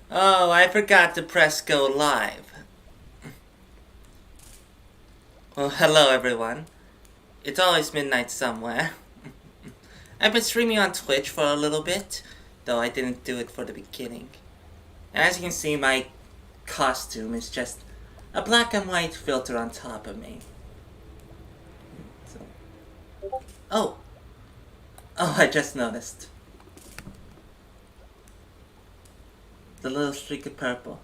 Oh, I forgot to press go live. Well, hello everyone. It's always midnight somewhere. I've been streaming on Twitch for a little bit, though I didn't do it for the beginning. And as you can see, my costume is just a black and white filter on top of me. So. Oh! Oh, I just noticed. The little streak of purple.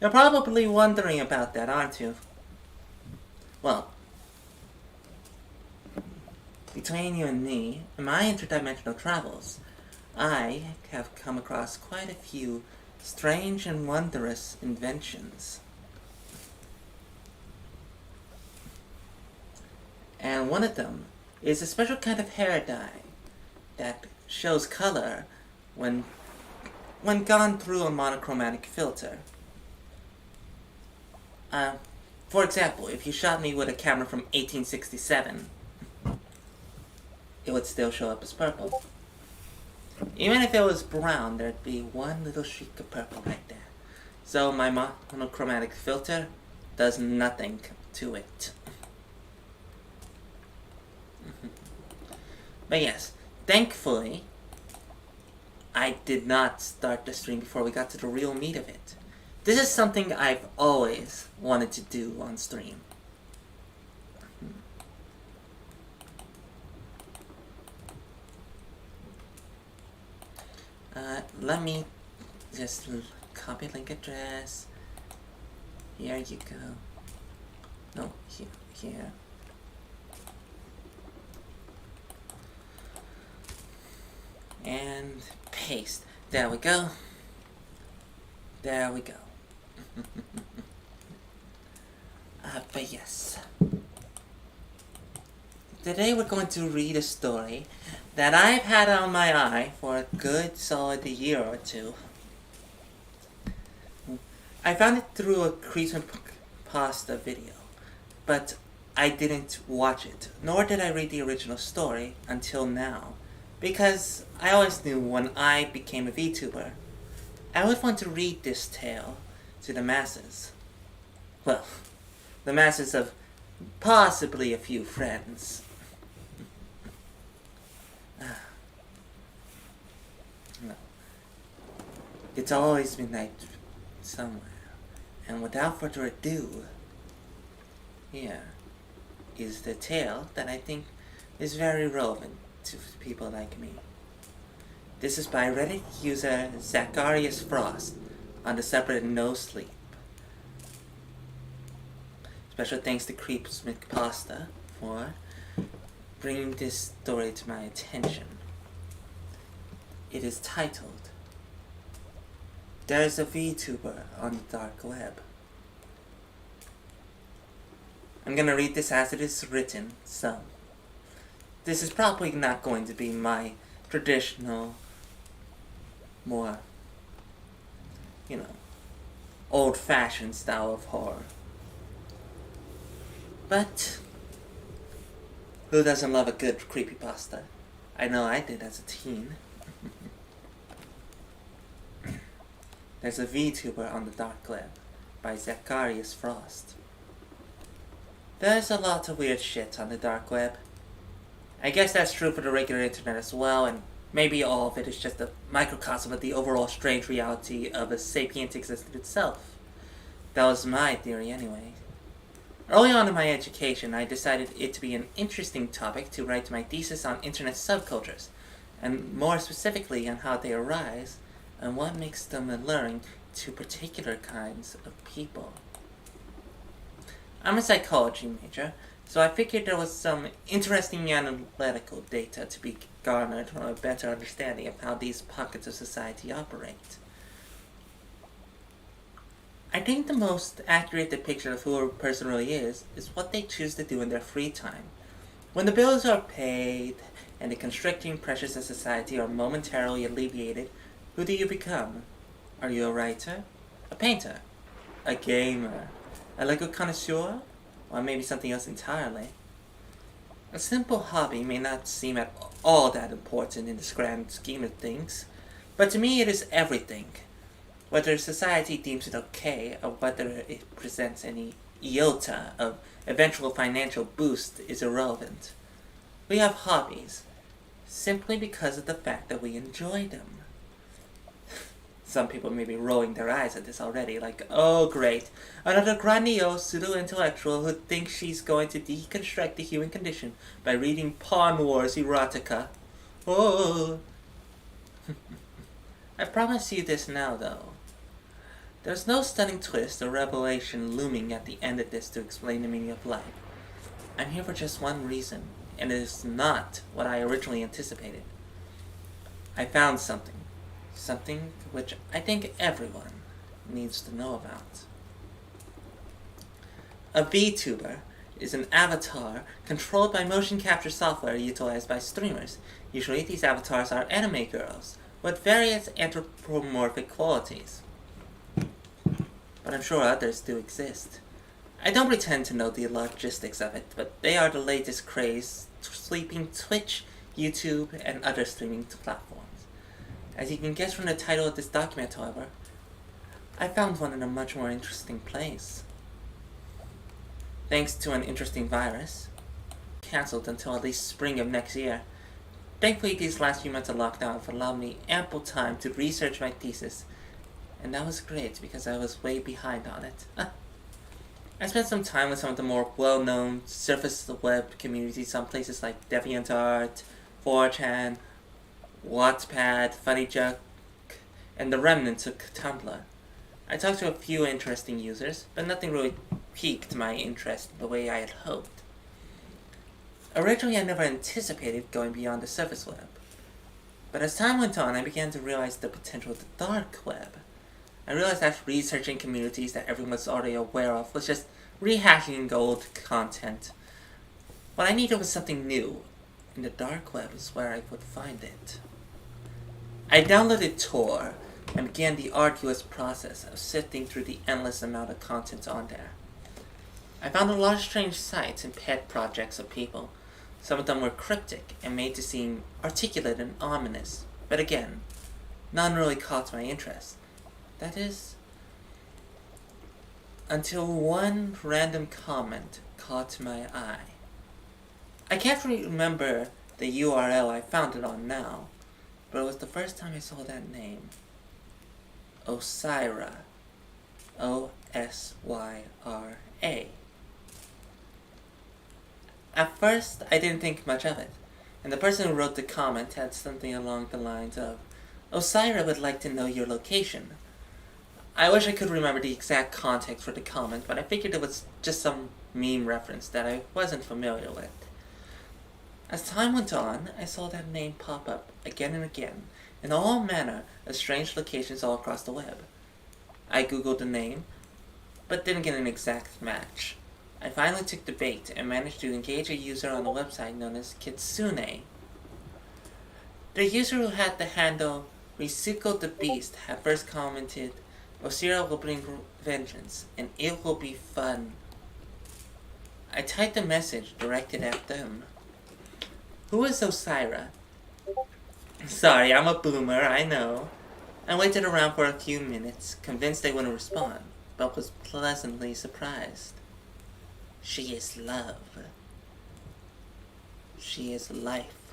You're probably wondering about that, aren't you? Well, between you and me, in my interdimensional travels, I have come across quite a few strange and wondrous inventions. And one of them is a special kind of hair dye that shows color when gone through a monochromatic filter. For example, if you shot me with a camera from 1867, it would still show up as purple. Even if it was brown, there'd be one little streak of purple like that. So my monochromatic filter does nothing to it. But yes, thankfully, I did not start the stream before we got to the real meat of it. This is something I've always wanted to do on stream. Let me just copy link address. Here you go. No, here. And paste. There we go. There we go. But yes. Today we're going to read a story that I've had on my eye for a good solid year or two. I found it through a creepypasta video, but I didn't watch it, nor did I read the original story until now, because I always knew when I became a VTuber, I would want to read this tale to the masses. Well, the masses of possibly a few friends. No. It's always midnight somewhere. And without further ado, here is the tale that I think is very relevant to people like me. This is by Reddit user Zacharias Frost on the subreddit No Sleep. Special thanks to creepypasta for bringing this story to my attention. It is titled, "There's a VTuber on the dark web." I'm gonna read this as it is written, so this is probably not going to be my traditional, more, old-fashioned style of horror. But who doesn't love a good creepypasta? I know I did as a teen. There's a VTuber on the dark web by Zacharias Frost. There's a lot of weird shit on the dark web. I guess that's true for the regular internet as well, and maybe all of it is just a microcosm of the overall strange reality of a sapient existence itself. That was my theory anyway. Early on in my education, I decided it to be an interesting topic to write my thesis on internet subcultures, and more specifically on how they arise and what makes them alluring to particular kinds of people. I'm a psychology major, so I figured there was some interesting analytical data to be garnered from a better understanding of how these pockets of society operate. I think the most accurate depiction of who a person really is what they choose to do in their free time. When the bills are paid and the constricting pressures of society are momentarily alleviated, who do you become? Are you a writer? A painter? A gamer? A Lego connoisseur? Or maybe something else entirely? A simple hobby may not seem at all that important in the grand scheme of things, But to me it is everything. Whether society deems it okay, or whether it presents any iota of eventual financial boost is irrelevant. We have hobbies, simply because of the fact that we enjoy them. Some people may be rolling their eyes at this already, like, oh great, another grandiose pseudo-intellectual who thinks she's going to deconstruct the human condition by reading Pawn Wars erotica. Oh. I promise you this now, though. There's no stunning twist or revelation looming at the end of this to explain the meaning of life. I'm here for just one reason, and it is not what I originally anticipated. I found something. Something which I think everyone needs to know about. A VTuber is an avatar controlled by motion capture software utilized by streamers. Usually these avatars are anime girls with various anthropomorphic qualities. But I'm sure others do exist. I don't pretend to know the logistics of it, but they are the latest craze sweeping Twitch, YouTube, and other streaming platforms. As you can guess from the title of this document, however, I found one in a much more interesting place. Thanks to an interesting virus, cancelled until at least spring of next year. Thankfully, these last few months of lockdown have allowed me ample time to research my thesis, and that was great because I was way behind on it. I spent some time with some of the more well-known surface web communities on places like DeviantArt, 4chan, Wattpad, FunnyJunk, and the remnants of Tumblr. I talked to a few interesting users, but nothing really piqued my interest the way I had hoped. Originally, I never anticipated going beyond the surface web. But as time went on, I began to realize the potential of the dark web. I realized that researching communities that everyone was already aware of was just rehashing old content. What I needed was something new, and the dark web is where I would find it. I downloaded Tor and began the arduous process of sifting through the endless amount of content on there. I found a lot of strange sites and pet projects of people. Some of them were cryptic and made to seem articulate and ominous, but again, none really caught my interest. That is, until one random comment caught my eye. I can't remember the URL I found it on now, but it was the first time I saw that name. Osyra. O-S-Y-R-A. At first, I didn't think much of it, and the person who wrote the comment had something along the lines of, Osyra would like to know your location. I wish I could remember the exact context for the comment, but I figured it was just some meme reference that I wasn't familiar with. As time went on, I saw that name pop up again and again in all manner of strange locations all across the web. I googled the name, but didn't get an exact match. I finally took the bait and managed to engage a user on a website known as Kitsune. The user who had the handle Recycle the Beast had first commented, Osira will bring vengeance, and it will be fun. I typed a message directed at them. Who is Osyra? Sorry, I'm a boomer, I know. I waited around for a few minutes, convinced they wouldn't respond, but was pleasantly surprised. She is love. She is life.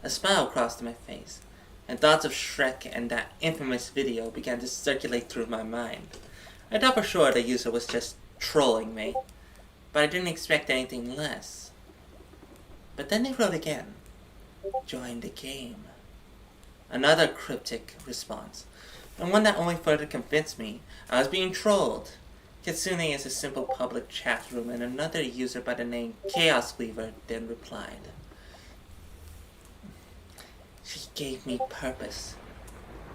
A smile crossed my face, and thoughts of Shrek and that infamous video began to circulate through my mind. I thought for sure the user was just trolling me, but I didn't expect anything less. But then they wrote again. Join the game. Another cryptic response, and one that only further convinced me I was being trolled. Kitsune is a simple public chat room, and another user by the name Chaos Weaver then replied. She gave me purpose.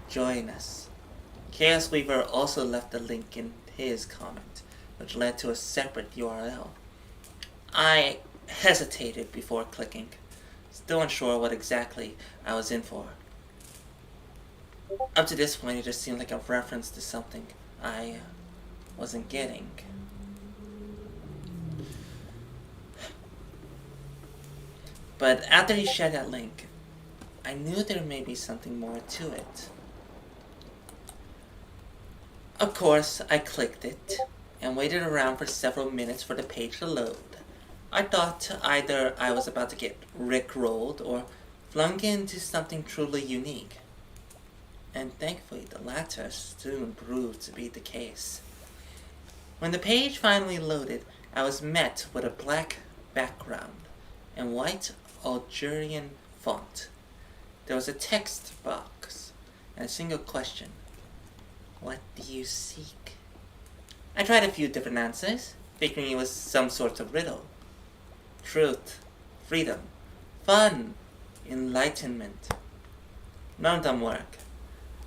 Join us. Chaos Weaver also left a link in his comment, which led to a separate URL. I hesitated before clicking, still unsure what exactly I was in for. Up to this point, it just seemed like a reference to something I wasn't getting. But after he shared that link, I knew there may be something more to it. Of course, I clicked it and waited around for several minutes for the page to load. I thought either I was about to get rickrolled or flung into something truly unique. And thankfully, the latter soon proved to be the case. When the page finally loaded, I was met with a black background and white Algerian font. There was a text box and a single question. What do you seek? I tried a few different answers, figuring it was some sort of riddle. Truth, freedom, fun, enlightenment. None of them work.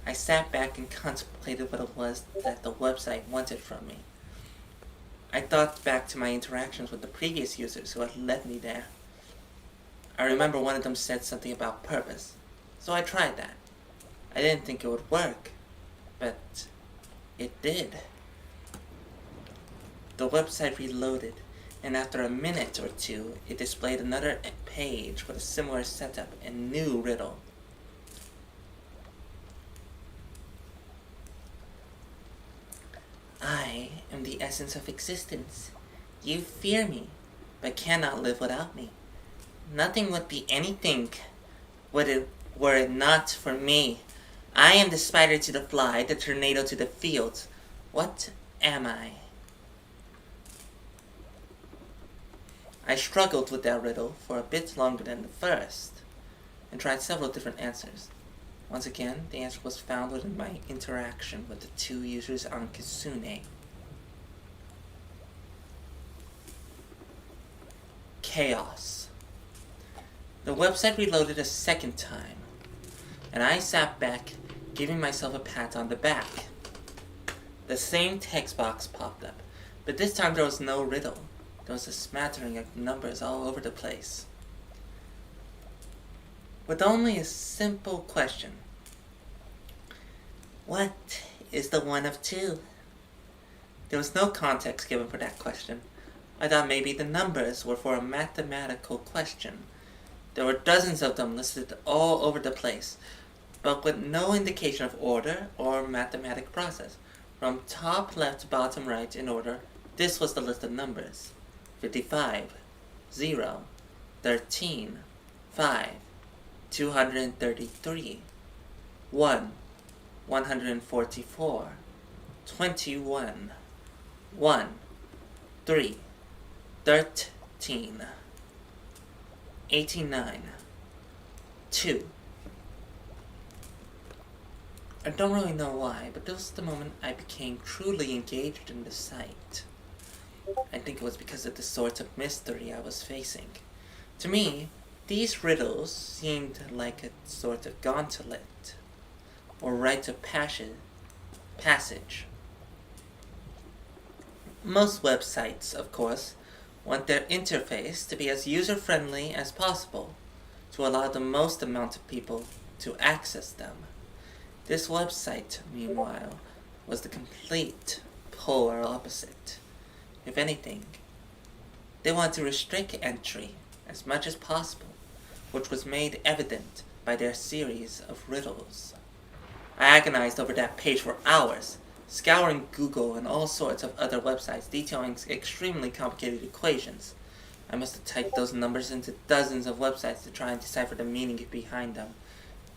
I sat back and contemplated what it was that the website wanted from me. I thought back to my interactions with the previous users who had led me there. I remember one of them said something about purpose, so I tried that. I didn't think it would work, but it did. The website reloaded, and after a minute or two, it displayed another page with a similar setup and new riddle. I am the essence of existence. You fear me, but cannot live without me. Nothing would be anything were it not for me. I am the spider to the fly, the tornado to the fields. What am I? I struggled with that riddle for a bit longer than the first, and tried several different answers. Once again, the answer was found within my interaction with the two users on Kitsune. Chaos. The website reloaded a second time, and I sat back, giving myself a pat on the back. The same text box popped up, but this time there was no riddle. There was a smattering of numbers all over the place. With only a simple question. What is the one of two? There was no context given for that question. I thought maybe the numbers were for a mathematical question. There were dozens of them listed all over the place, but with no indication of order or mathematic process. From top left to bottom right in order, this was the list of numbers. 55, 0, 13, 5, 233, 1, 144, 21, 1, 3, 13, 89, 2. I don't really know why, but this was the moment I became truly engaged in the site. I think it was because of the sort of mystery I was facing. To me, these riddles seemed like a sort of gauntlet, or rite of passage. Most websites, of course, want their interface to be as user-friendly as possible, to allow the most amount of people to access them. This website, meanwhile, was the complete polar opposite. If anything, they want to restrict entry as much as possible, which was made evident by their series of riddles. I agonized over that page for hours, scouring Google and all sorts of other websites detailing extremely complicated equations. I must have typed those numbers into dozens of websites to try and decipher the meaning behind them,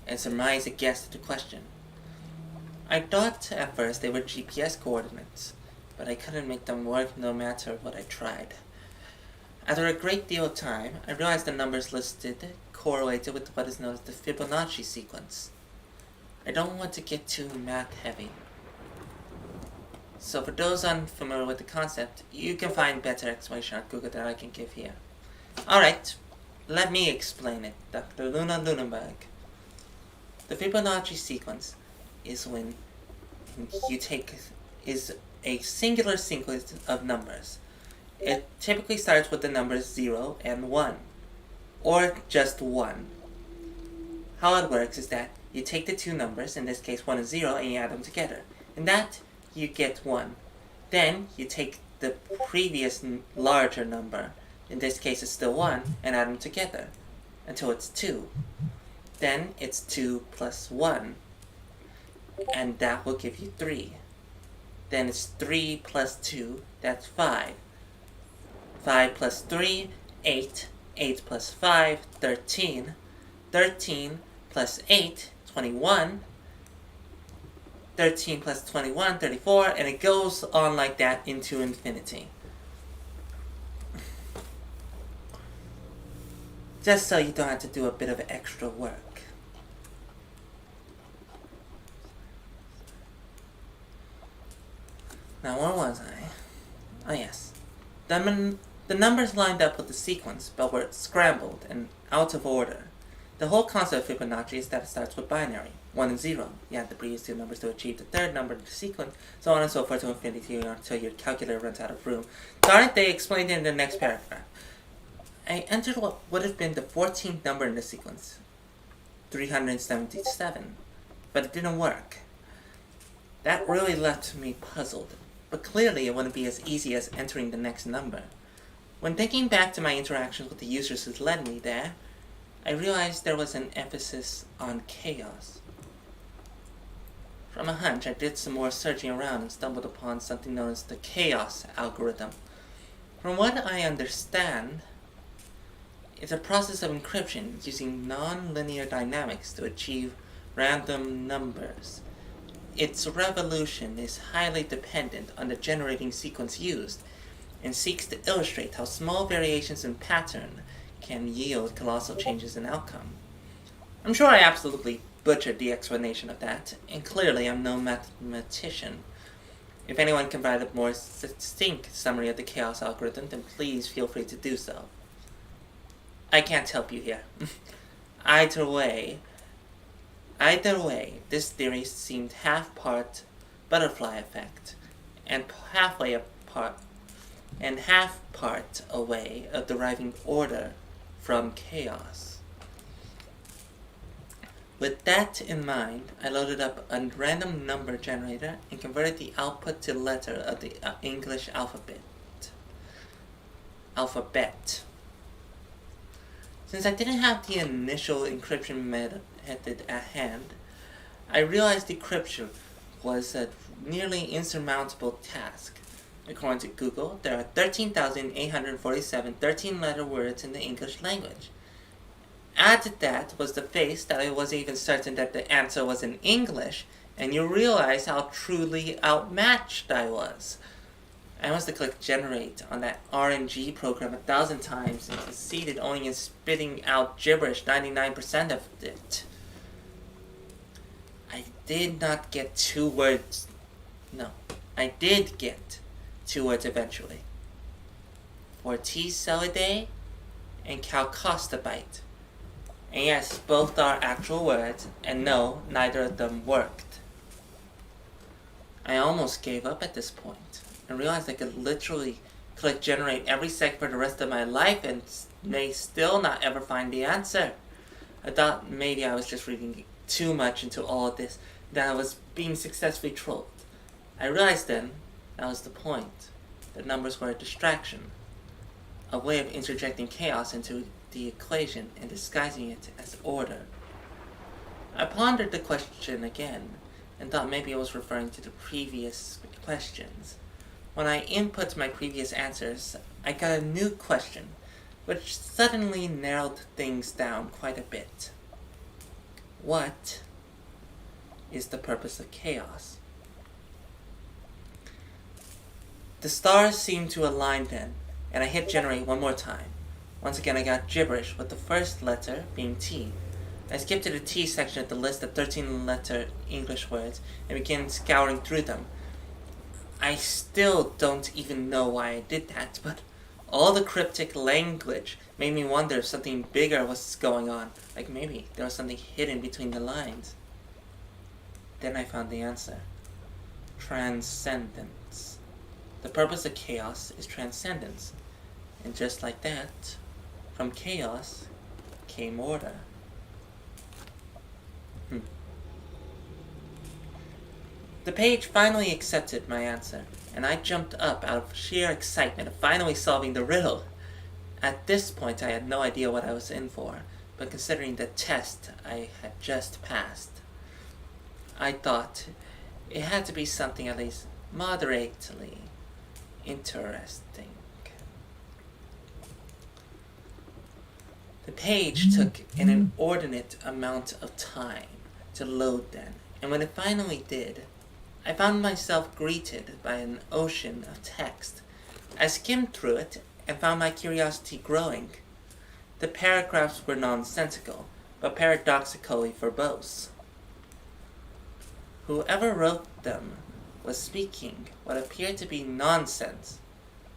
and surmise a guess to the question. I thought at first they were GPS coordinates, but I couldn't make them work no matter what I tried. After a great deal of time, I realized the numbers listed correlated with what is known as the Fibonacci sequence. I don't want to get too math heavy, so for those unfamiliar with the concept, you can find better explanation on Google than I can give here. Alright, let me explain it, Dr. Luna Ludenburg. The Fibonacci sequence is when is a singular sequence of numbers. It typically starts with the numbers 0 and 1, or just 1. How it works is that you take the two numbers, in this case 1 and 0, and you add them together. In that, you get 1. Then, you take the previous larger number, in this case it's still 1, and add them together, until it's 2. Then, it's 2 plus 1, and that will give you 3. Then it's 3 plus 2, that's 5. 5 plus 3, 8. 8 plus 5, 13. 13 plus 8, 21. 13 plus 21, 34, and it goes on like that into infinity. Just so you don't have to do a bit of extra work. Now, where was I? Oh, yes. The numbers lined up with the sequence, but were scrambled and out of order. The whole concept of Fibonacci is that it starts with binary, 1 and 0. You add the previous two numbers to achieve the third number in the sequence, so on and so forth to infinity until your calculator runs out of room. Darn it, they explained it in the next paragraph. I entered what would have been the 14th number in the sequence, 377, but it didn't work. That really left me puzzled, but clearly it wouldn't be as easy as entering the next number. When thinking back to my interactions with the users who led me there, I realized there was an emphasis on chaos. From a hunch, I did some more searching around and stumbled upon something known as the chaos algorithm. From what I understand, it's a process of encryption using non-linear dynamics to achieve random numbers. Its revolution is highly dependent on the generating sequence used and seeks to illustrate how small variations in pattern can yield colossal changes in outcome. I'm sure I absolutely butchered the explanation of that, and clearly I'm no mathematician. If anyone can provide a more succinct summary of the chaos algorithm, then please feel free to do so. I can't help you here. Either way, this theory seemed half part butterfly effect, and half part away of deriving order from chaos. With that in mind, I loaded up a random number generator and converted the output to letter of the English alphabet. Since I didn't have the initial encryption method at hand, I realized decryption was a nearly insurmountable task. According to Google, there are 13,847 13-letter words in the English language. Add to that was the face that I wasn't even certain that the answer was in English, and you realize how truly outmatched I was. I must have clicked generate on that RNG program 1,000 times and succeeded only in spitting out gibberish 99% of it. I did get 2 words eventually. Vorticelidae and Chalcostobite. And yes, both are actual words, and no, neither of them worked. I almost gave up at this point, and realized I could literally click generate every second for the rest of my life and may still not ever find the answer. I thought maybe I was just reading too much into all of this, that I was being successfully trolled. I realized then that was the point. The numbers were a distraction, a way of interjecting chaos into the equation and disguising it as order. I pondered the question again and thought maybe it was referring to the previous questions. When I input my previous answers, I got a new question, which suddenly narrowed things down quite a bit. What is the purpose of chaos? The stars seemed to align then, and I hit generate one more time. Once again I got gibberish, with the first letter being T. I skipped to the T section of the list of 13-letter English words and began scouring through them. I still don't even know why I did that, but all the cryptic language made me wonder if something bigger was going on, like maybe there was something hidden between the lines. Then I found the answer. Transcendence. The purpose of chaos is transcendence, and just like that, from chaos came order. The page finally accepted my answer, and I jumped up out of sheer excitement of finally solving the riddle. At this point, I had no idea what I was in for, but considering the test I had just passed, I thought it had to be something at least moderately interesting. The page took an inordinate amount of time to load then, and when it finally did, I found myself greeted by an ocean of text. I skimmed through it and found my curiosity growing. The paragraphs were nonsensical, but paradoxically verbose. Whoever wrote them was speaking what appeared to be nonsense,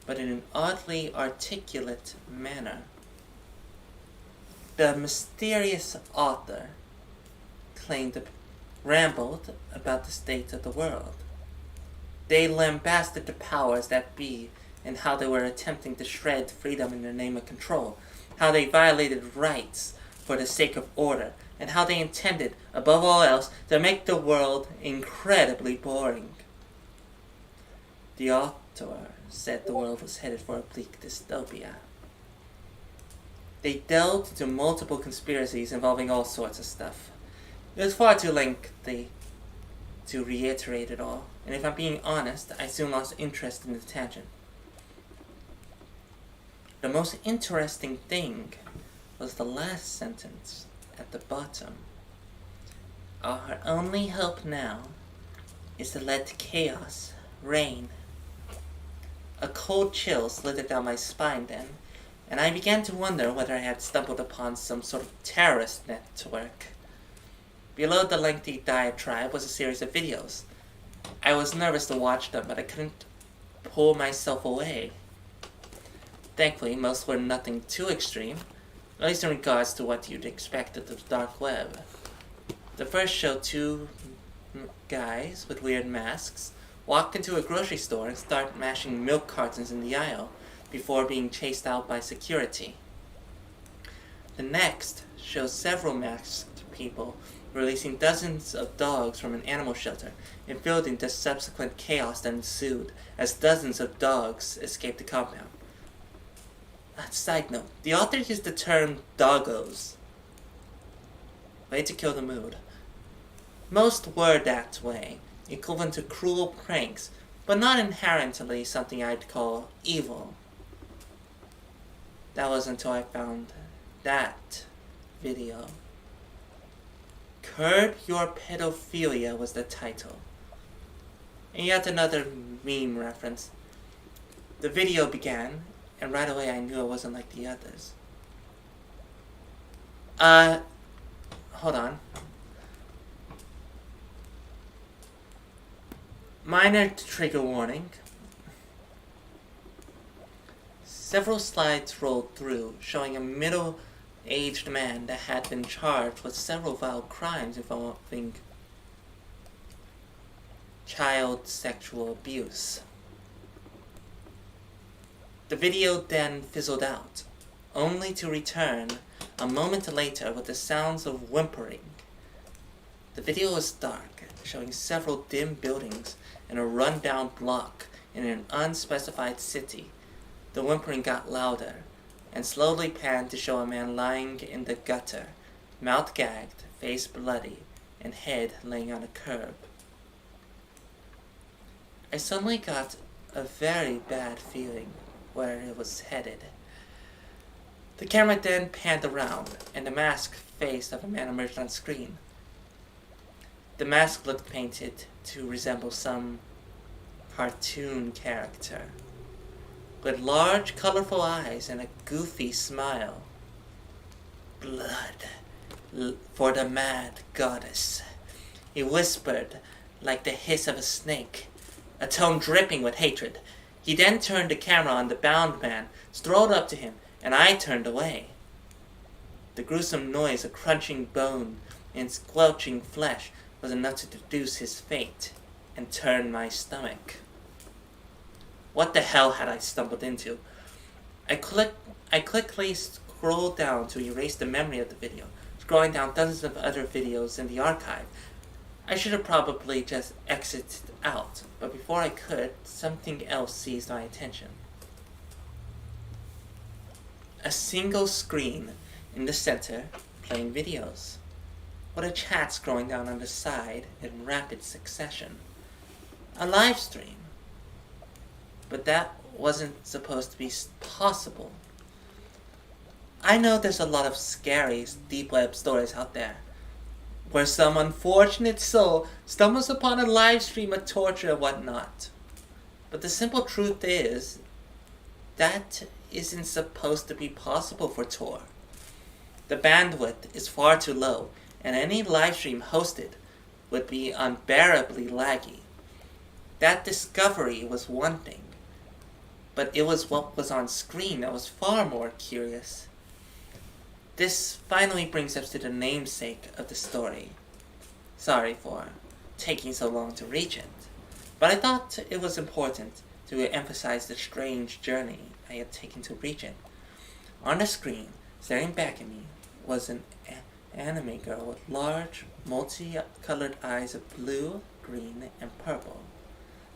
but in an oddly articulate manner. The mysterious author rambled about the state of the world. They lambasted the powers that be and how they were attempting to shred freedom in the name of control, how they violated rights for the sake of order, and how they intended, above all else, to make the world incredibly boring. The author said the world was headed for a bleak dystopia. They delved into multiple conspiracies involving all sorts of stuff. It was far too lengthy to reiterate it all, and if I'm being honest, I soon lost interest in the tangent. The most interesting thing was the last sentence at the bottom. Our only hope now is to let chaos reign. A cold chill slid down my spine then, and I began to wonder whether I had stumbled upon some sort of terrorist network. Below the lengthy diatribe was a series of videos. I was nervous to watch them, but I couldn't pull myself away. Thankfully, most were nothing too extreme, at least in regards to what you'd expect of the dark web. The first showed two guys with weird masks walk into a grocery store and start mashing milk cartons in the aisle before being chased out by security. The next shows several masked people releasing dozens of dogs from an animal shelter and building the subsequent chaos that ensued as dozens of dogs escaped the compound. Side note, the author used the term doggos. Way to kill the mood. Most were that way, equivalent to cruel pranks, but not inherently something I'd call evil. That was until I found that video. Curb Your Pedophilia was the title. And yet another meme reference. The video began, and right away I knew it wasn't like the others. Hold on. Minor trigger warning. Several slides rolled through, showing a middle-aged man that had been charged with several vile crimes involving child sexual abuse. The video then fizzled out, only to return a moment later with the sounds of whimpering. The video was dark, showing several dim buildings and a run-down block in an unspecified city. The whimpering got louder, and slowly panned to show a man lying in the gutter, mouth gagged, face bloody, and head laying on a curb. I suddenly got a very bad feeling where it was headed. The camera then panned around, and the masked face of a man emerged on screen. The mask looked painted to resemble some cartoon character, with large, colorful eyes and a goofy smile. Blood for the mad goddess, he whispered like the hiss of a snake, a tone dripping with hatred. He then turned the camera on the bound man, strode up to him, and I turned away. The gruesome noise of crunching bone and squelching flesh was enough to deduce his fate and turn my stomach. What the hell had I stumbled into? I quickly scrolled down to erase the memory of the video, scrolling down dozens of other videos in the archive. I should have probably just exited out, but before I could, something else seized my attention. A single screen in the center playing videos, with a chat scrolling down on the side in rapid succession. A live stream, but that wasn't supposed to be possible. I know there's a lot of scary deep web stories out there, where some unfortunate soul stumbles upon a live stream of torture and whatnot. But the simple truth is, that isn't supposed to be possible for Tor. The bandwidth is far too low, and any live stream hosted would be unbearably laggy. That discovery was one thing, but it was what was on screen that was far more curious. This finally brings us to the namesake of the story. Sorry for taking so long to reach it, but I thought it was important to emphasize the strange journey I had taken to reach it. On the screen, staring back at me, was an anime girl with large, multicolored eyes of blue, green, and purple.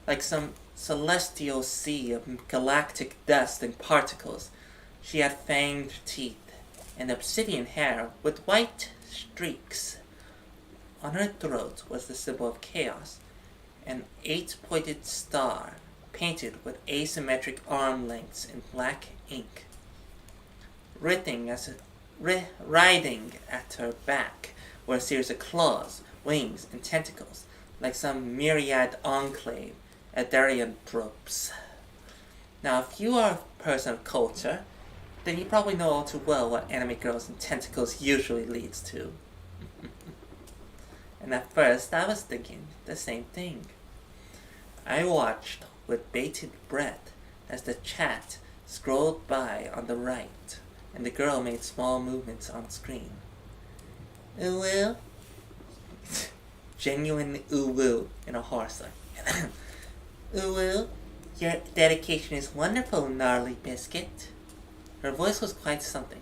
Like some celestial sea of galactic dust and particles, she had fanged teeth and obsidian hair with white streaks. On her throat was the symbol of chaos, an 8-pointed star painted with asymmetric arm lengths in black ink. Riding at her back were a series of claws, wings, and tentacles, like some myriad enclave Adarianthropes. Now, if you are a person of culture, then you probably know all too well what anime girls and tentacles usually leads to. And at first, I was thinking the same thing. I watched with bated breath as the chat scrolled by on the right, and the girl made small movements on screen. Ooh-woo? Genuine ooh-woo in a hoarse like. Ooh-woo, your dedication is wonderful, gnarly biscuit. Her voice was quite something,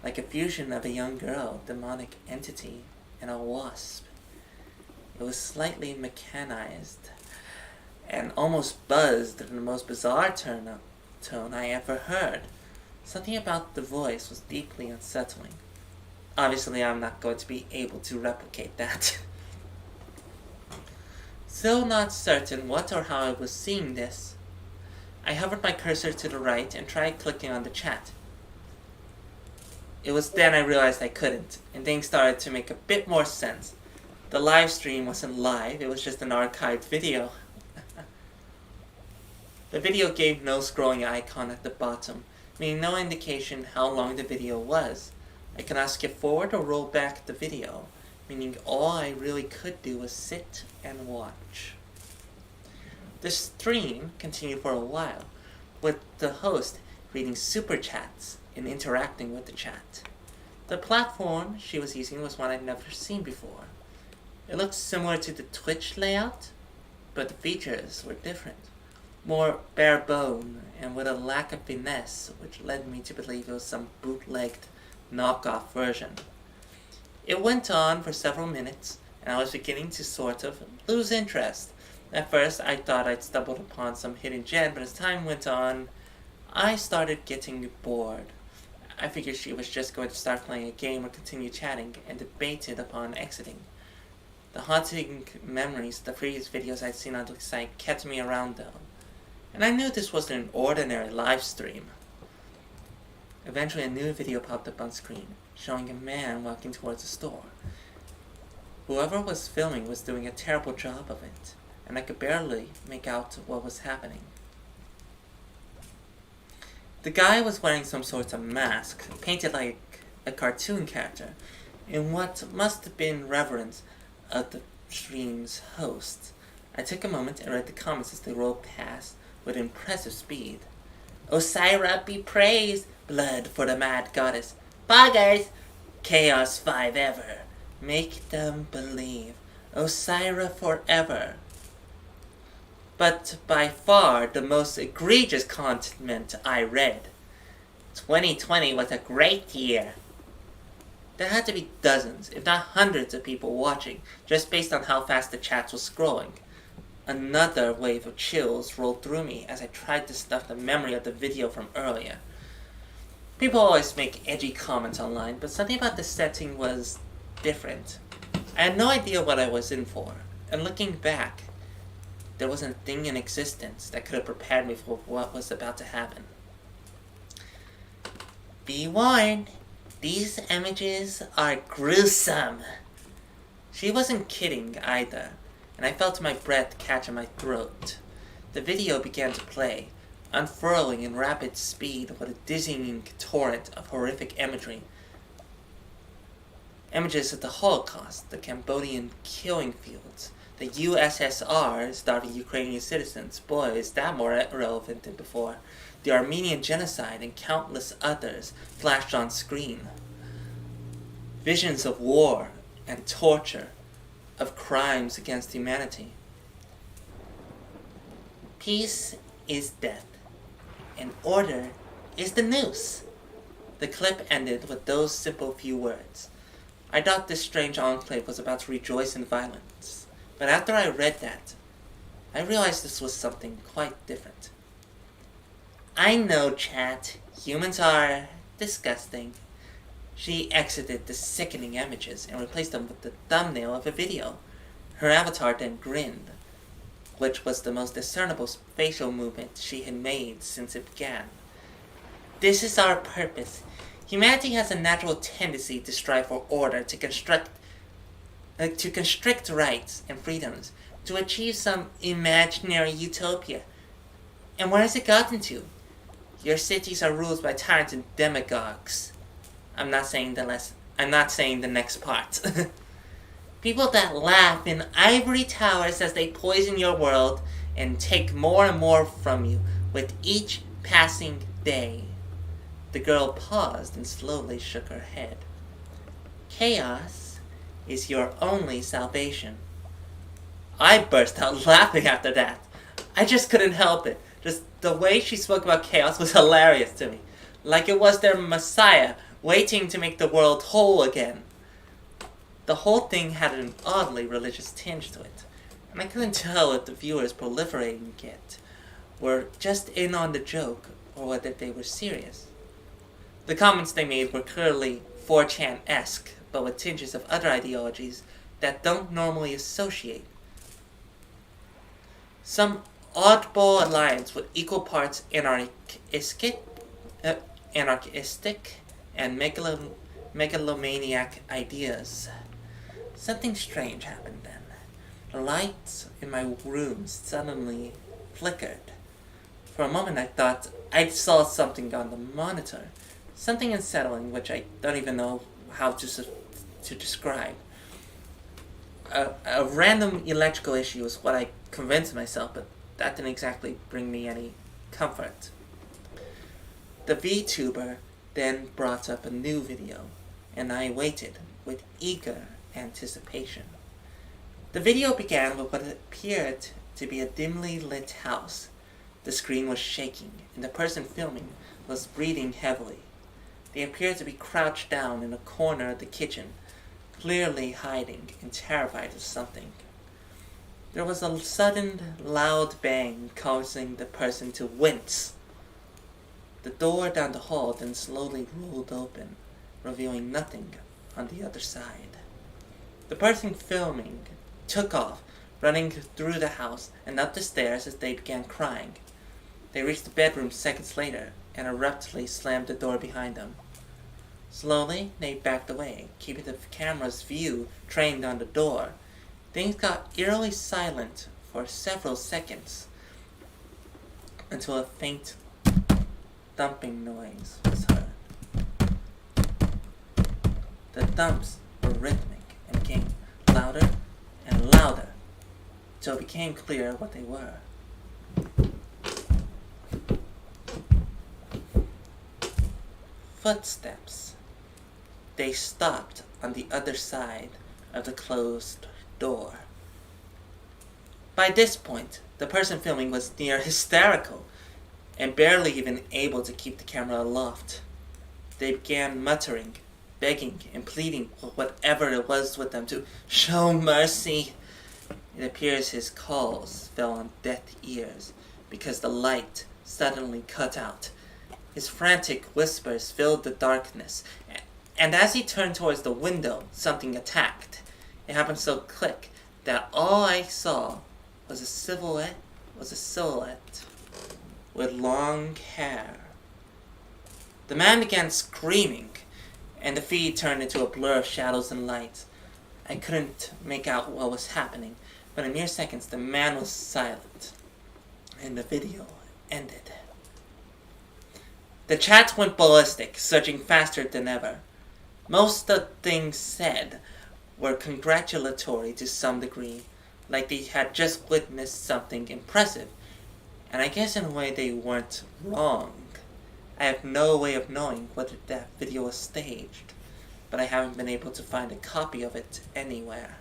like a fusion of a young girl, demonic entity, and a wasp. It was slightly mechanized, and almost buzzed in the most bizarre tone I ever heard. Something about the voice was deeply unsettling. Obviously, I'm not going to be able to replicate that. Still not certain what or how I was seeing this, I hovered my cursor to the right and tried clicking on the chat. It was then I realized I couldn't, and things started to make a bit more sense. The live stream wasn't live, it was just an archived video. The video gave no scrolling icon at the bottom, meaning no indication how long the video was. I could not skip forward or roll back the video, meaning all I really could do was sit and watch. The stream continued for a while, with the host reading super chats and interacting with the chat. The platform she was using was one I'd never seen before. It looked similar to the Twitch layout, but the features were different. More bare bone and with a lack of finesse, which led me to believe it was some bootlegged knockoff version. It went on for several minutes, and I was beginning to sort of lose interest. At first, I thought I'd stumbled upon some hidden gem, but as time went on, I started getting bored. I figured she was just going to start playing a game or continue chatting, and debated upon exiting. The haunting memories of the previous videos I'd seen on the site kept me around though, and I knew this wasn't an ordinary live stream. Eventually a new video popped up on screen, showing a man walking towards a store. Whoever was filming was doing a terrible job of it, and I could barely make out what was happening. The guy was wearing some sort of mask, painted like a cartoon character, in what must have been reverence of the stream's host. I took a moment and read the comments as they rolled past with impressive speed. Osira be praised, blood for the mad goddess. Buggers, chaos 5 ever. Make them believe. Osira forever. But by far the most egregious comment I read. 2020 was a great year. There had to be dozens, if not hundreds of people watching, just based on how fast the chat was scrolling. Another wave of chills rolled through me as I tried to stuff the memory of the video from earlier. People always make edgy comments online, but something about the setting was different. I had no idea what I was in for, and looking back, there wasn't a thing in existence that could have prepared me for what was about to happen. Be warned, these images are gruesome. She wasn't kidding either, and I felt my breath catch in my throat. The video began to play, unfurling in rapid speed with a dizzying torrent of horrific imagery. Images of the Holocaust, the Cambodian killing fields, the USSR starving Ukrainian citizens. Boy, is that more relevant than before. The Armenian genocide and countless others flashed on screen. Visions of war and torture, of crimes against humanity. Peace is death, and order is the noose. The clip ended with those simple few words. I thought this strange enclave was about to rejoice in violence, but after I read that, I realized this was something quite different. I know, chat. Humans are disgusting. She exited the sickening images and replaced them with the thumbnail of a video. Her avatar then grinned, which was the most discernible facial movement she had made since it began. This is our purpose. Humanity has a natural tendency to strive for order, to constrict rights and freedoms, to achieve some imaginary utopia. And where has it gotten to? Your cities are ruled by tyrants and demagogues. I'm not saying the next part. People that laugh in ivory towers as they poison your world and take more and more from you with each passing day. The girl paused and slowly shook her head. Chaos is your only salvation. I burst out laughing after that. I just couldn't help it. Just the way she spoke about chaos was hilarious to me. Like it was their messiah waiting to make the world whole again. The whole thing had an oddly religious tinge to it, and I couldn't tell if the viewers proliferating it were just in on the joke or whether they were serious. The comments they made were clearly 4chan-esque, but with tinges of other ideologies that don't normally associate. Some oddball alliance with equal parts anarchistic and megalomaniac ideas. Something strange happened then. The lights in my room suddenly flickered. For a moment I thought I saw something on the monitor. Something unsettling which I don't even know how to describe. A random electrical issue is what I convinced myself, but that didn't exactly bring me any comfort. The VTuber then brought up a new video, and I waited with eager anticipation. The video began with what appeared to be a dimly lit house. The screen was shaking, and the person filming was breathing heavily. They appeared to be crouched down in a corner of the kitchen, clearly hiding and terrified of something. There was a sudden, loud bang causing the person to wince. The door down the hall then slowly rolled open, revealing nothing on the other side. The person filming took off, running through the house and up the stairs as they began crying. They reached the bedroom seconds later and abruptly slammed the door behind them. Slowly, they backed away, keeping the camera's view trained on the door. Things got eerily silent for several seconds until a faint thumping noise was heard. The thumps were rhythmic and became louder and louder until it became clear what they were. Footsteps. They stopped on the other side of the closed door. By this point, the person filming was near hysterical and barely even able to keep the camera aloft. They began muttering, begging, and pleading for whatever it was with them to show mercy. It appears his calls fell on deaf ears because the light suddenly cut out. His frantic whispers filled the darkness, and as he turned towards the window, something attacked. It happened so quick that all I saw was a silhouette with long hair. The man began screaming, and the feed turned into a blur of shadows and lights. I couldn't make out what was happening, but in mere seconds the man was silent, and the video ended. The chat went ballistic, surging faster than ever. Most of the things said were congratulatory to some degree, like they had just witnessed something impressive, and I guess in a way they weren't wrong. I have no way of knowing whether that video was staged, but I haven't been able to find a copy of it anywhere.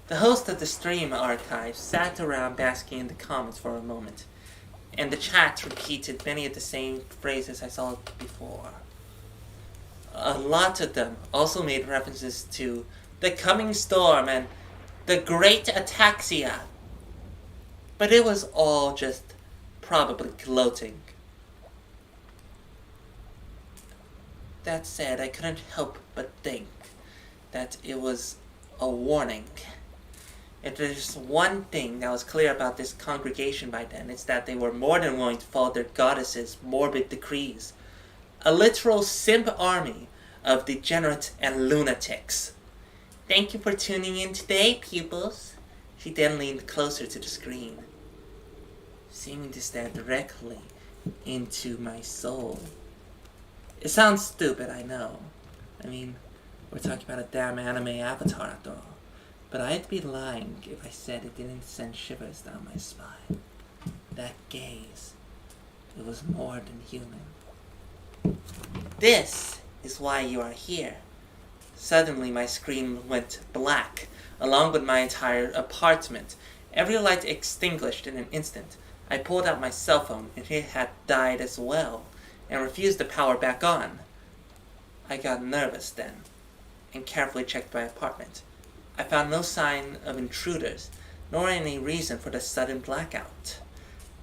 The host of the stream archive sat around basking in the comments for a moment, and the chat repeated many of the same phrases I saw before. A lot of them also made references to the coming storm and the great ataxia, but it was all just probably gloating. That said, I couldn't help but think that it was a warning. If there's one thing that was clear about this congregation by then, it's that they were more than willing to follow their goddess's morbid decrees. A literal simp army of degenerates and lunatics. Thank you for tuning in today, pupils. She then leaned closer to the screen, seeming to stare directly into my soul. It sounds stupid, I know. I mean, we're talking about a damn anime avatar after all. But I'd be lying if I said it didn't send shivers down my spine. That gaze, it was more than human. This is why you are here. Suddenly my screen went black, along with my entire apartment. Every light extinguished in an instant. I pulled out my cell phone, and it had died as well, and refused to power back on. I got nervous then, and carefully checked my apartment. I found no sign of intruders, nor any reason for the sudden blackout.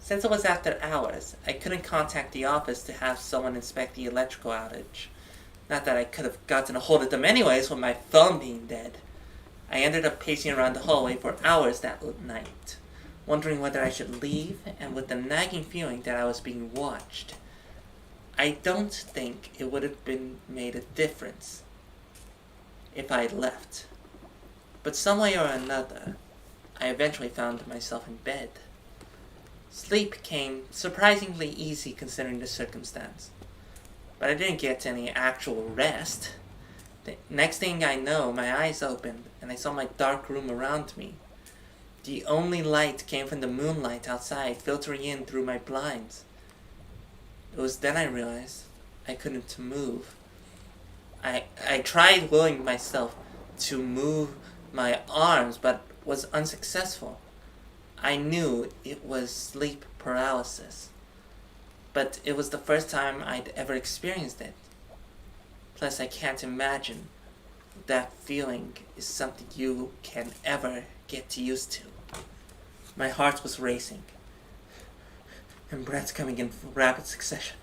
Since it was after hours, I couldn't contact the office to have someone inspect the electrical outage. Not that I could have gotten a hold of them anyways with my phone being dead. I ended up pacing around the hallway for hours that night, wondering whether I should leave and with the nagging feeling that I was being watched. I don't think it would have made a difference if I had left. But some way or another, I eventually found myself in bed. Sleep came surprisingly easy considering the circumstance. But I didn't get any actual rest. The next thing I know, my eyes opened and I saw my dark room around me. The only light came from the moonlight outside, filtering in through my blinds. It was then I realized I couldn't move. I tried willing myself to move my arms, but was unsuccessful. I knew it was sleep paralysis, but it was the first time I'd ever experienced it. Plus, I can't imagine that feeling is something you can ever get used to. My heart was racing, and breaths coming in rapid succession.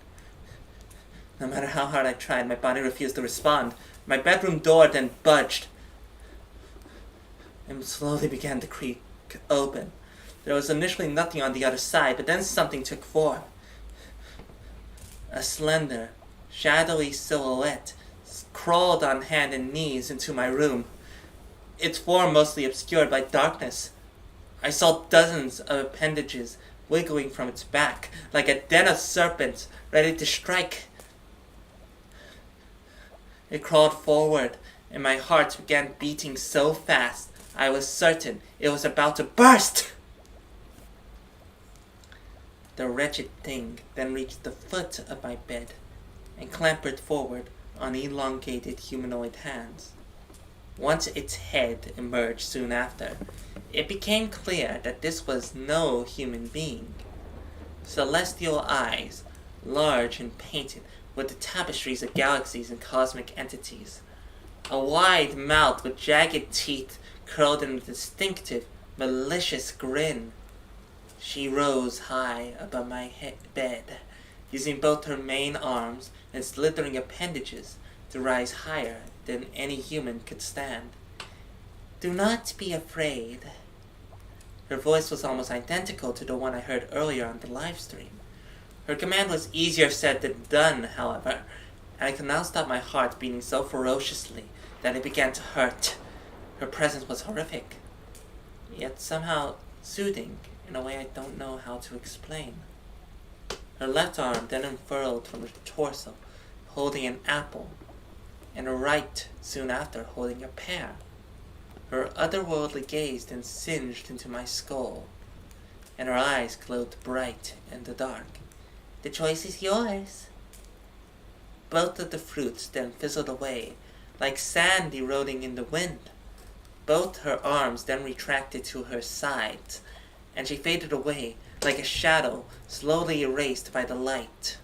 No matter how hard I tried, my body refused to respond. My bedroom door then budged and slowly began to creak open. There was initially nothing on the other side, but then something took form. A slender, shadowy silhouette crawled on hand and knees into my room, its form mostly obscured by darkness. I saw dozens of appendages wiggling from its back, like a den of serpents ready to strike. It crawled forward, and my heart began beating so fast I was certain it was about to burst. The wretched thing then reached the foot of my bed and clambered forward on elongated humanoid hands. Once its head emerged soon after, it became clear that this was no human being. Celestial eyes, large and painted with the tapestries of galaxies and cosmic entities. A wide mouth with jagged teeth curled in a distinctive, malicious grin. She rose high above my bed, using both her main arms and slithering appendages to rise higher than any human could stand. Do not be afraid. Her voice was almost identical to the one I heard earlier on the live stream. Her command was easier said than done, however, and I could now stop my heart beating so ferociously that it began to hurt. Her presence was horrific, yet somehow soothing in a way I don't know how to explain. Her left arm then unfurled from her torso, holding an apple, and her right soon after holding a pear. Her otherworldly gaze then singed into my skull, and her eyes glowed bright in the dark. The choice is yours. Both of the fruits then fizzled away, like sand eroding in the wind. Both her arms then retracted to her sides, and she faded away like a shadow slowly erased by the light.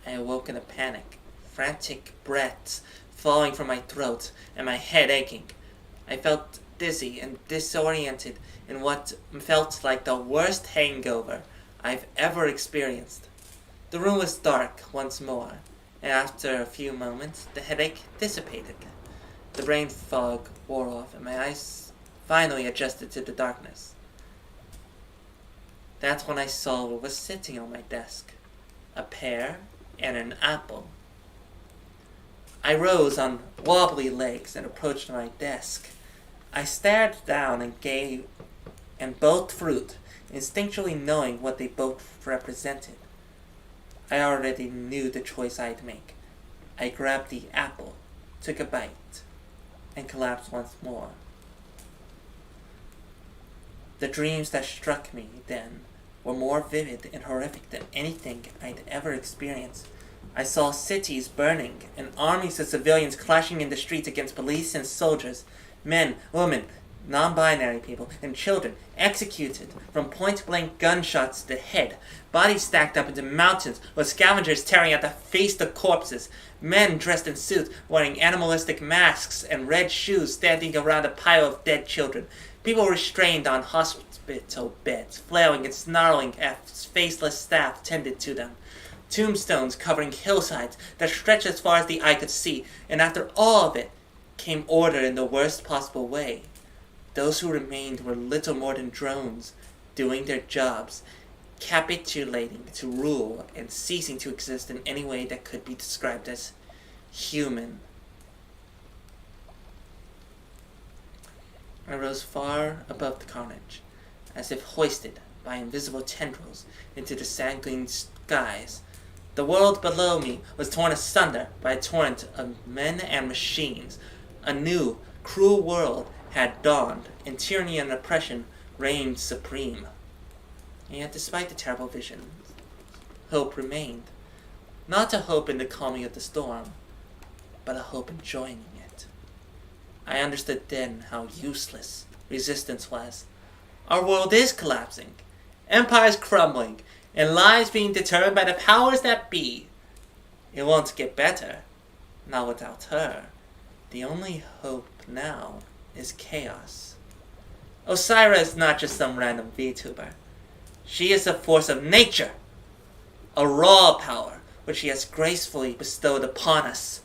I awoke in a panic, frantic breaths falling from my throat and my head aching. I felt dizzy and disoriented in what felt like the worst hangover I've ever experienced. The room was dark once more, and after a few moments, the headache dissipated. The brain fog wore off, and my eyes finally adjusted to the darkness. That's when I saw what was sitting on my desk: a pear and an apple. I rose on wobbly legs and approached my desk. I stared down and both fruit, instinctually knowing what they both represented. I already knew the choice I'd make. I grabbed the apple, took a bite, and collapsed once more. The dreams that struck me then were more vivid and horrific than anything I'd ever experienced. I saw cities burning and armies of civilians clashing in the streets against police and soldiers, men, women, non-binary people, and children executed from point-blank gunshots to the head, bodies stacked up into mountains with scavengers tearing at the face of corpses, men dressed in suits wearing animalistic masks and red shoes standing around a pile of dead children, people restrained on hospital beds, flailing and snarling as faceless staff tended to them. Tombstones covering hillsides that stretched as far as the eye could see, and after all of it came order in the worst possible way. Those who remained were little more than drones, doing their jobs, capitulating to rule and ceasing to exist in any way that could be described as human. I rose far above the carnage, as if hoisted by invisible tendrils into the sanguine skies. The world below me was torn asunder by a torrent of men and machines. A new, cruel world had dawned, and tyranny and oppression reigned supreme. And yet, despite the terrible vision, hope remained. Not a hope in the calming of the storm, but a hope in joining it. I understood then how useless resistance was. Our world is collapsing, empires crumbling, and lives being determined by the powers that be. It won't get better, not without her. The only hope now is chaos. Osira is not just some random VTuber. She is a force of nature, a raw power which she has gracefully bestowed upon us.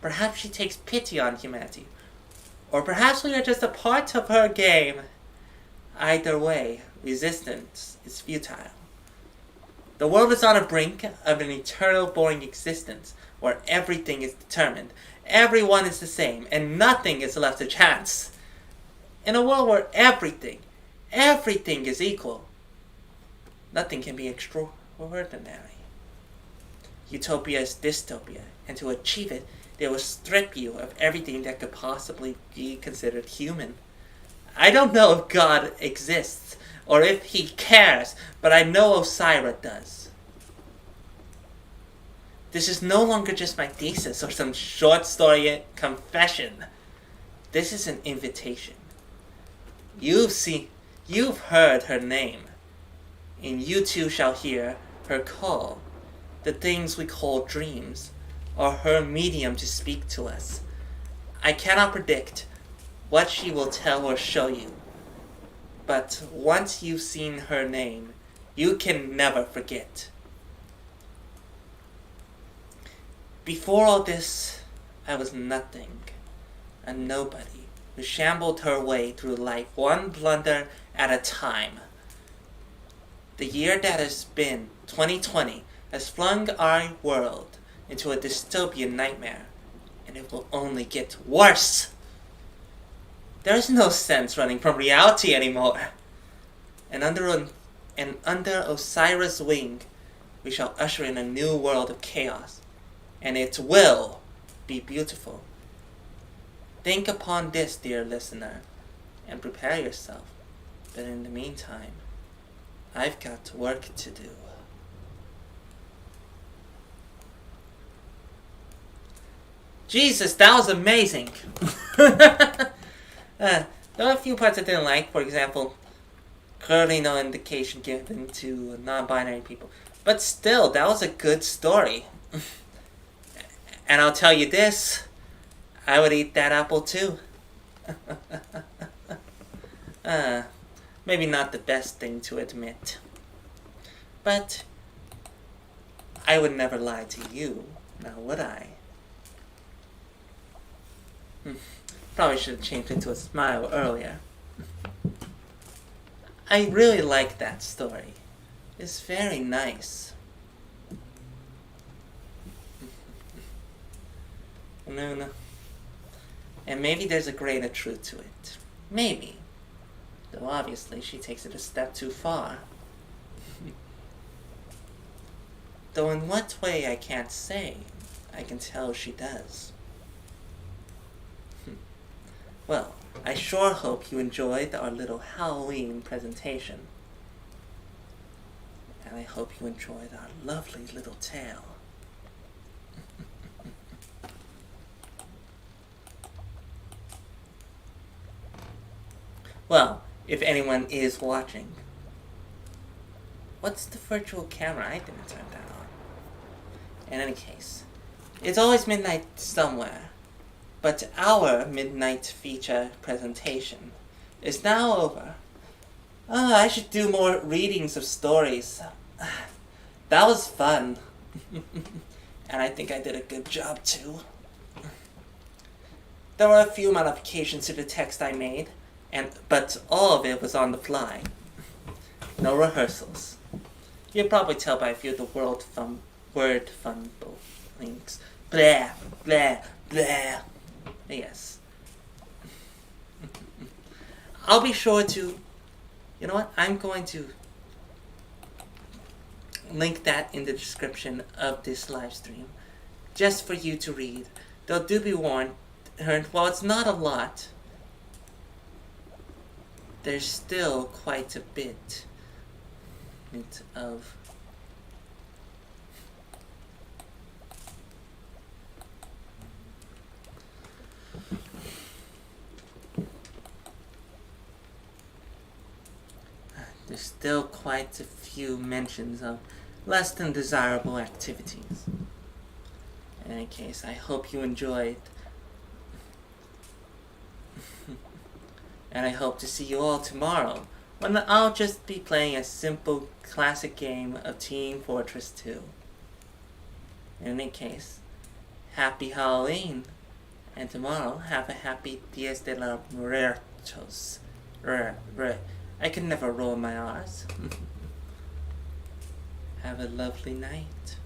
Perhaps she takes pity on humanity, or perhaps we are just a part of her game. Either way, resistance is futile. The world is on the brink of an eternal boring existence where everything is determined, everyone is the same, and nothing is left to chance. In a world where everything is equal, nothing can be extraordinary. Utopia is dystopia, and to achieve it, they will strip you of everything that could possibly be considered human. I don't know if God exists, or if he cares, but I know Osira does. This is no longer just my thesis or some short story confession. This is an invitation. You've heard her name, and you too shall hear her call. The things we call dreams are her medium to speak to us. I cannot predict what she will tell or show you, but once you've seen her name, you can never forget. Before all this, I was nothing, a nobody, who shambled her way through life one blunder at a time. The year that has been, 2020, has flung our world into a dystopian nightmare, and it will only get worse. There is no sense running from reality anymore. And under Osiris' wing, we shall usher in a new world of chaos, and it will be beautiful. Think upon this, dear listener, and prepare yourself. But in the meantime, I've got work to do. Jesus, that was amazing! There were a few parts I didn't like. For example, clearly no indication given to non-binary people. But still, that was a good story. And I'll tell you this, I would eat that apple too. Maybe not the best thing to admit. But I would never lie to you, now would I? Probably should have changed it to a smile earlier. I really like that story. It's very nice. No. And maybe there's a grain of truth to it. Maybe. Though obviously she takes it a step too far. Though in what way I can't say, I can tell she does. Well, I sure hope you enjoyed our little Halloween presentation. And I hope you enjoyed our lovely little tale. Well, if anyone is watching, what's the virtual camera? I didn't turn that on. In any case, it's always midnight somewhere, but our midnight feature presentation is now over. I should do more readings of stories. That was fun. And I think I did a good job too. There were a few modifications to the text I made, but all of it was on the fly. No rehearsals. You'll probably tell by a few of the word fumble links. Blah, blah, blah. Yes. I'll be sure to... You know what? I'm going to link that in the description of this live stream, just for you to read. Though do be warned, while it's not a lot, there's still quite a bit of there's still quite a few mentions of less than desirable activities. In any case, I hope you enjoyed. And I hope to see you all tomorrow, when I'll just be playing a simple classic game of Team Fortress 2. In any case, happy Halloween, and tomorrow have a happy Dias de los Muertos. I can never roll my R's. Have a lovely night.